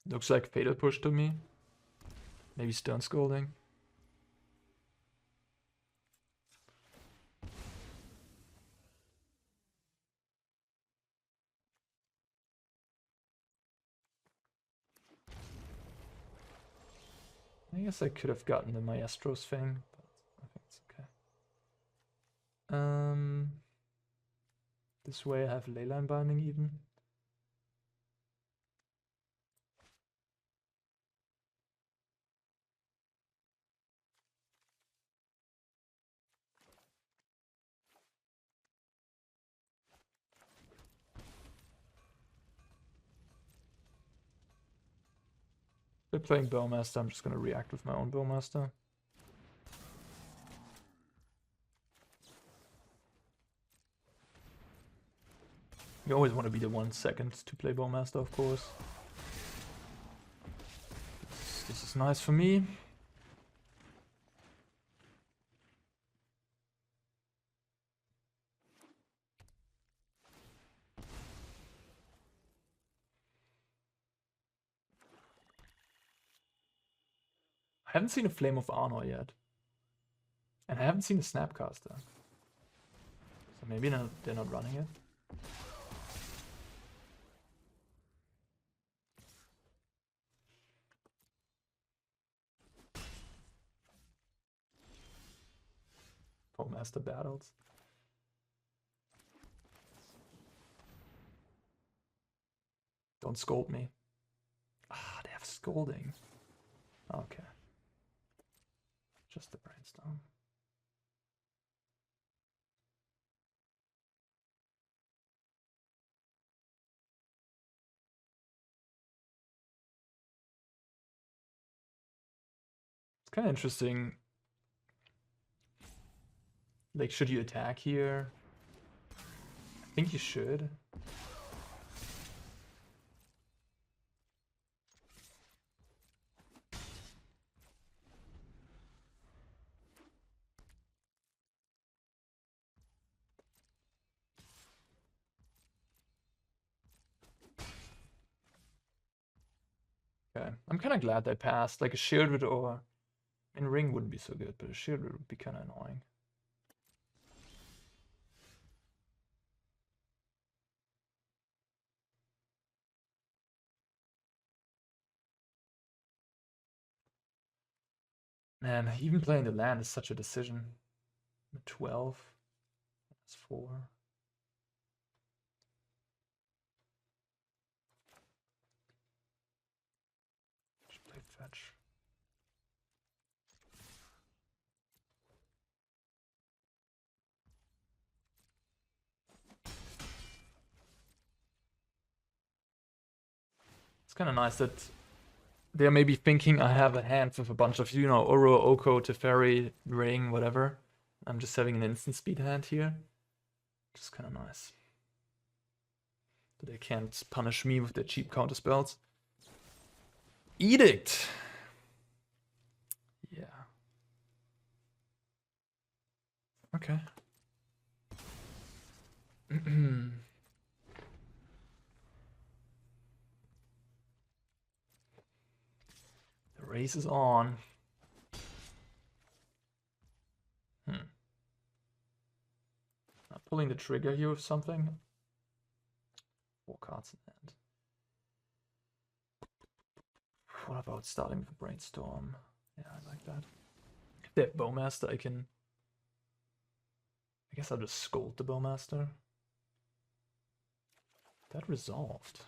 Looks like Fatal Push to me. Maybe Stern Scolding. I guess I could have gotten the Maestro's thing, but I think it's okay. This way I have Leyline Binding even. They're playing Bowmaster, I'm just gonna react with my own Bowmaster. You always want to be the 1 second to play Bowmaster, of course. This is nice for me. I haven't seen a Flame of Arnor yet. And I haven't seen a Snapcaster. So maybe they're not running it. Bowmaster battles. Don't scold me. Ah, they have Scolding. Okay. Just the Brainstorm. kind of interesting. Like, should you attack here? I think you should. Okay, I'm kind of glad they passed. Like a shielded or in ring wouldn't be so good, but a shielded would be kind of annoying. Man, even playing the land is such a decision. 12. That's 4. Should play fetch. It's kind of nice that they're maybe thinking I have a hand with a bunch of, you know, Oro, Oko, Teferi, Ring, whatever. I'm just having an instant speed hand here. Which is kind of nice. That they can't punish me with their cheap counter spells. Edict! Yeah. Okay. The race is on. Not pulling the trigger here with something. 4 cards in hand. What about starting with a Brainstorm? Yeah, I like that. If they have Bowmaster, I guess I'll just scold the Bowmaster. That resolved.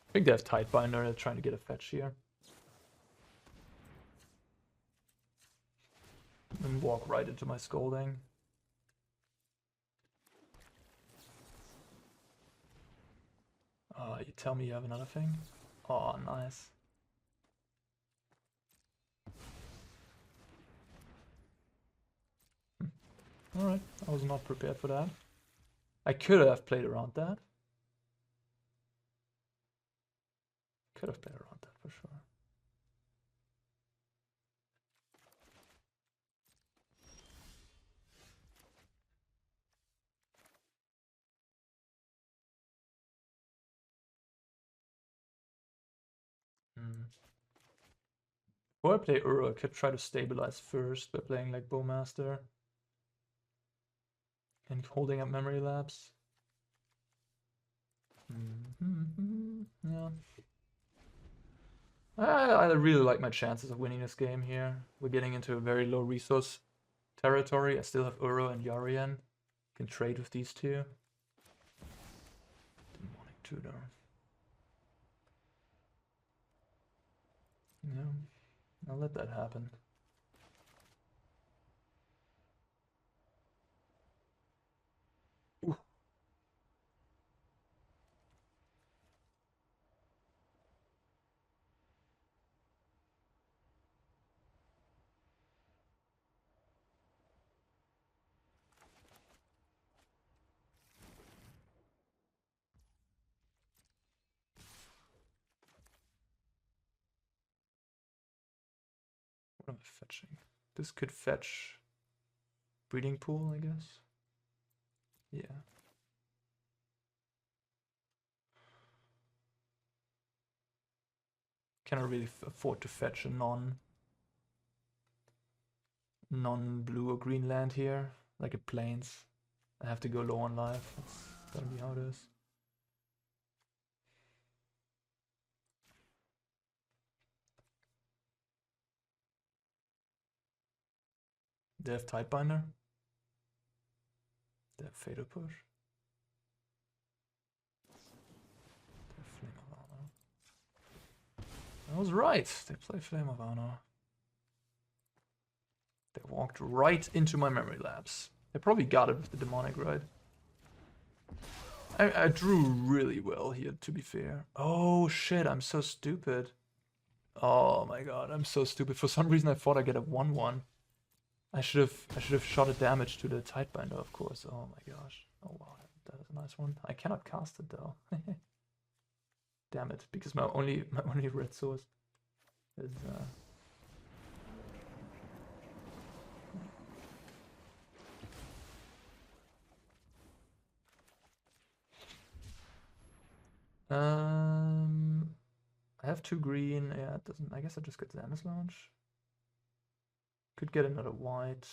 I think they have Tidebinder, they're trying to get a fetch here. And walk right into my Scolding. You tell me you have another thing? Oh, nice. Alright, I was not prepared for that. I could have played around that. Could have played around that for sure. Before I play Uro, I could try to stabilize first by playing like Bowmaster. And holding up Memory Lapse. Yeah. I really like my chances of winning this game here. We're getting into a very low resource territory. I still have Uro and Yorion. Can trade with these two. Demonic Tutor. Yeah, I'll let that happen. Ooh. What am I fetching? This could fetch Breeding Pool, I guess. Yeah. Cannot really afford to fetch a non-blue or green land here, like a plains. I have to go low on life. That's gonna be how it is. They have Tidebinder. They have Fatal Push. They have Fling of Honor. I was right. They play Flame of Honor. They walked right into my Memory Lapse. They probably got it with the Demonic, right? I drew really well here, to be fair. Oh shit, I'm so stupid. Oh my god, I'm so stupid. For some reason I thought I'd get a 1/1. I should have shot a damage to the Tidebinder, of course. Oh my gosh. Oh wow, that is a nice one. I cannot cast it though. Damn it, because my only red source is I have 2 green. Yeah, it doesn't. I guess I just get Xanus Launch. Could get another white.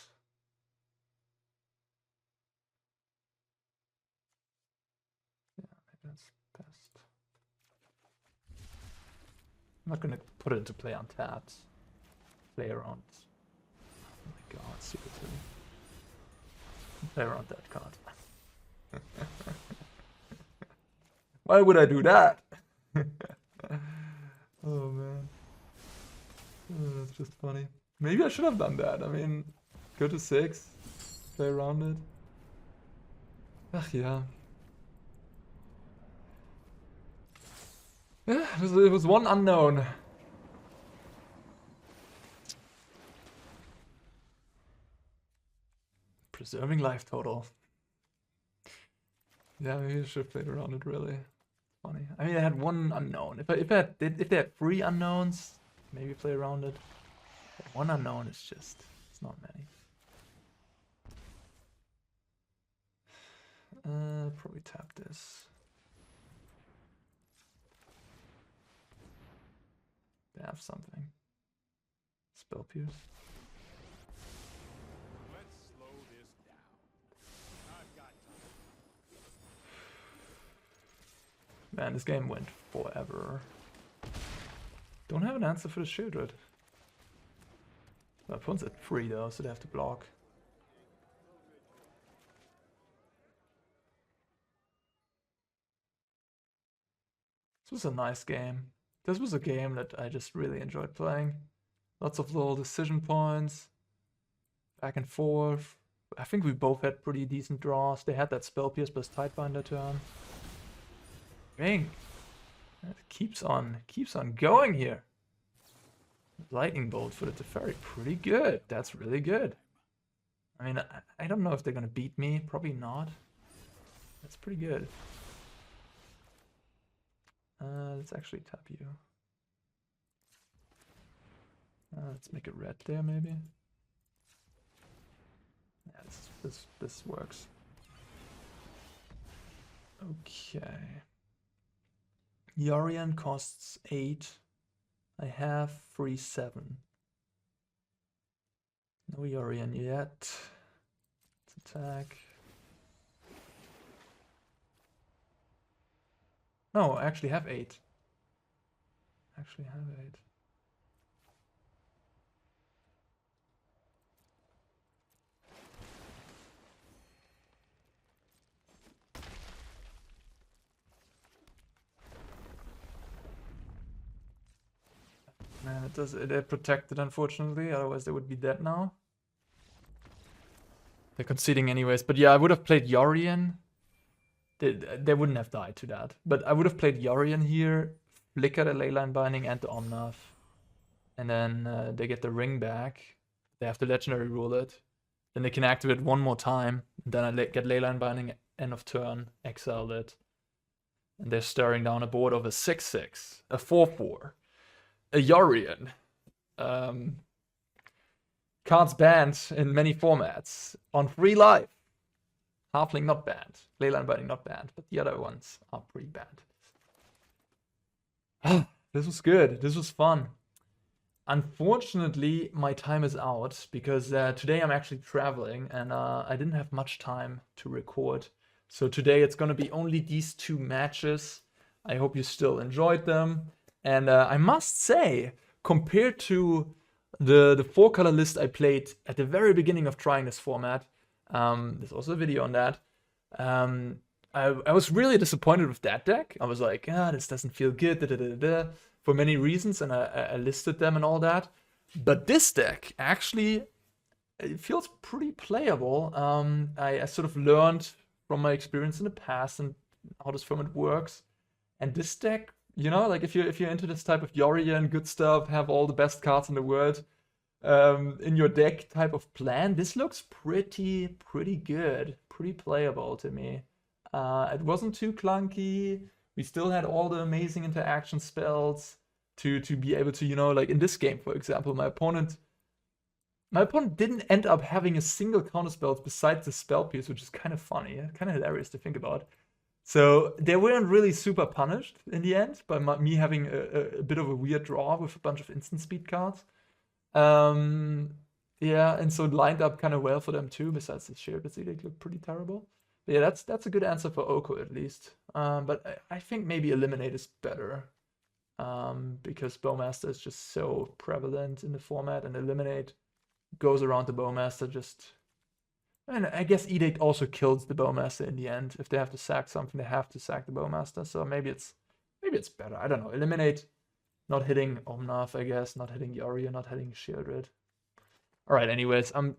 Yeah, maybe that's best. I'm not gonna put it into play untapped. Play around. Oh my god, seriously. Play around that card. Why would I do that? Oh man. Oh, that's just funny. Maybe I should have done that. I mean, go to 6, play around it. Ach yeah. Yeah, it was one unknown. Preserving life total. Yeah, maybe I should have played around it, really. Funny. I mean, I had 1 unknown. If they had 3 unknowns, maybe play around it. But 1 unknown is just, it's not many. Probably tap this. They have something. Spell Pierce. Let's slow this down. I've got time. Man, this game went forever. Don't have an answer for the Shieldred. My opponent's at 3 though, so they have to block. This was a nice game. This was a game that I just really enjoyed playing. Lots of little decision points. Back and forth. I think we both had pretty decent draws. They had that Spell Pierce plus Tidebinder turn. Dang. It keeps on going here. Lightning Bolt for the Teferi, pretty good. That's really good. I mean, I don't know if they're gonna beat me. Probably not. That's pretty good. Let's actually tap you. Let's make it red there, maybe. Yeah, this works. Okay. Yorion costs 8. I have 3/7. No Yorion yet. Let's attack. No, I actually have 8. Actually have 8. Man, they're protected, unfortunately, otherwise they would be dead now. They're conceding anyways, but yeah, I would have played Yorion. They wouldn't have died to that. But I would have played Yorion here, flicker the Leyline Binding and the Omnath. And then they get the ring back. They have to legendary rule it. Then they can activate 1 more time. Then I get Leyline Binding, end of turn, exile it. And they're staring down a board of a 6/6, a 4/4. A Yorion. Cards banned in many formats. On 3 life. Halfling not banned. Leyline Binding not banned. But the other ones are pretty banned. This was good. This was fun. Unfortunately, my time is out. Because today I'm actually traveling. And I didn't have much time to record. So today it's going to be only these 2 matches. I hope you still enjoyed them. And I must say, compared to the 4-color list I played at the very beginning of trying this format, there's also a video on that, I was really disappointed with that deck. I was like, this doesn't feel good, for many reasons, and I listed them and all that. But this deck actually, it feels pretty playable. I sort of learned from my experience in the past and how this format works. And this deck, you know, like if you're into this type of Yorion, good stuff, have all the best cards in the world in your deck type of plan, this looks pretty good, pretty playable to me. It wasn't too clunky. We still had all the amazing interaction spells to be able to, you know, like in this game, for example, my opponent didn't end up having a single counterspell besides the spell piece, which is kind of funny, kind of hilarious to think about. So they weren't really super punished in the end by me having a bit of a weird draw with a bunch of instant speed cards. Yeah, and so it lined up kind of well for them too, besides the shared Basilic looked pretty terrible. But yeah, that's a good answer for Oko at least. But I think maybe Eliminate is better. Because Bowmaster is just so prevalent in the format, and Eliminate goes around the Bowmaster just... And I guess Edict also kills the Bowmaster in the end. If they have to sack something, they have to sack the Bowmaster. So maybe it's better. I don't know. Eliminate, not hitting Omnath, I guess, not hitting Yorion, not hitting Shieldred. All right. Anyways, I'm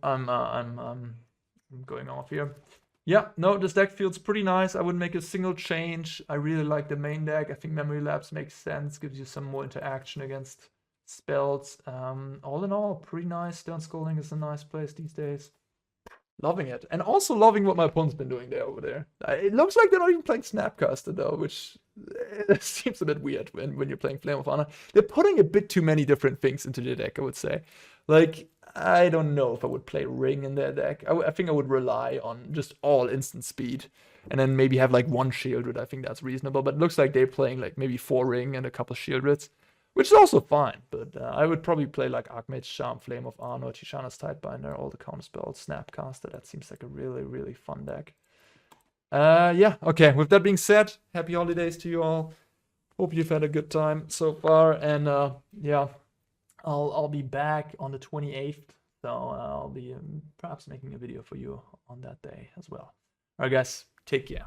going off here. Yeah, no, this deck feels pretty nice. I wouldn't make a single change. I really like the main deck. I think Memory Lapse makes sense, gives you some more interaction against spells. All in all, pretty nice. Stern Scolding is a nice place these days. Loving it. And also loving what my opponent's been doing there over there. It looks like they're not even playing Snapcaster though, which seems a bit weird when you're playing Flame of Honor. They're putting a bit too many different things into the deck, I would say. Like, I don't know if I would play Ring in their deck. I think I would rely on just all instant speed. And then maybe have like one Shieldred. I think that's reasonable. But it looks like they're playing like maybe 4 Ring and a couple Shieldreds. Which is also fine, but I would probably play like Archmage Charm, Flame of Honor, Tishana's Tidebinder, all the counterspells, Snapcaster. That seems like a really fun deck. Yeah, okay. With that being said, happy holidays to you all. Hope you've had a good time so far, and yeah, I'll be back on the 28th, so I'll be perhaps making a video for you on that day as well. All right, guys, take care.